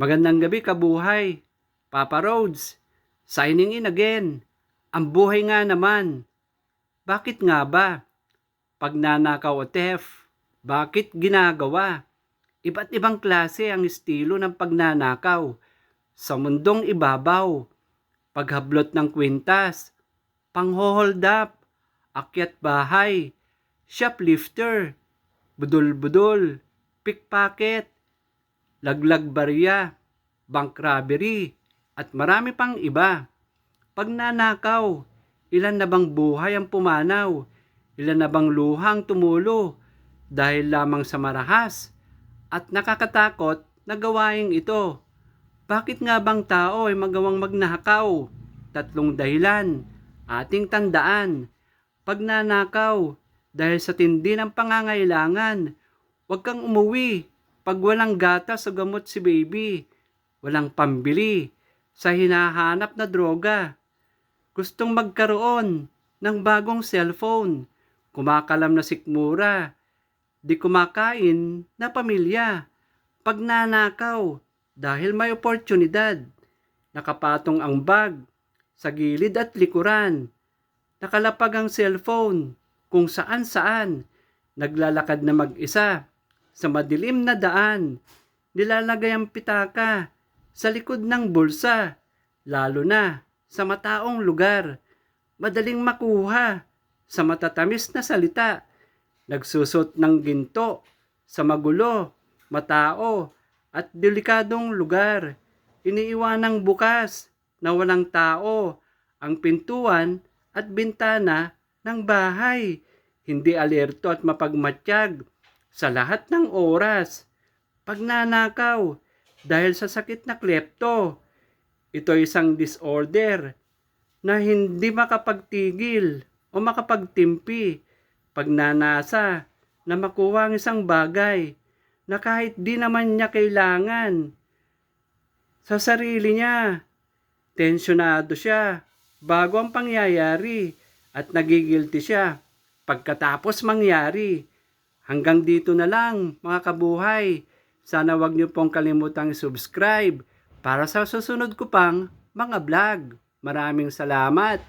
Magandang gabi kabuhay. Papa Rhodes, signing in again. Ang buhay nga naman. Bakit nga ba? Pagnanakaw o theft, bakit ginagawa? Iba't ibang klase ang estilo ng pagnanakaw. Sa mundong ibabaw, paghablot ng kwintas, pang-hold up, akyat bahay, shoplifter, budol-budol, pickpocket, laglag barya, bank robbery, at marami pang iba. Pagnanakaw, ilan na bang buhay ang pumanaw? Ilan na bang luhang tumulo dahil lamang sa marahas at nakakatakot na gawaing ito? Bakit nga bang tao ay magawang magnakaw? 3 dahilan, ating tandaan. Pagnanakaw, dahil sa tindi ng pangangailangan. Huwag kang umuwi pag walang gatas o gamot si baby. Walang pambili sa hinahanap na droga. Gustong magkaroon ng bagong cellphone. Kumakalam na sikmura. Di kumakain na pamilya. Pagnanakaw dahil may oportunidad. Nakapatong ang bag sa gilid at likuran. Nakalapag ang cellphone kung saan-saan. Naglalakad na mag-isa sa madilim na daan. Nilalagay ang pitaka sa likod ng bulsa, lalo na sa mataong lugar. Madaling makuha sa matatamis na salita. Nagsusot ng ginto sa magulo, matao at delikadong lugar. Iniiwanang bukas na walang tao ang pintuan at bintana ng bahay. Hindi alerto at mapagmatyag sa lahat ng oras. Pagnanakaw dahil sa sakit na klepto. Ito isang disorder na hindi makapagtigil o makapagtimpi. Pagnanasa na makuha ang isang bagay na kahit di naman niya kailangan. Sa sarili niya, tensyonado siya bago ang pangyayari at nagigilty siya pagkatapos mangyari. Hanggang dito na lang mga kabuhay. Sana wag niyo pong kalimutang subscribe para sa susunod ko pang mga vlog. Maraming salamat.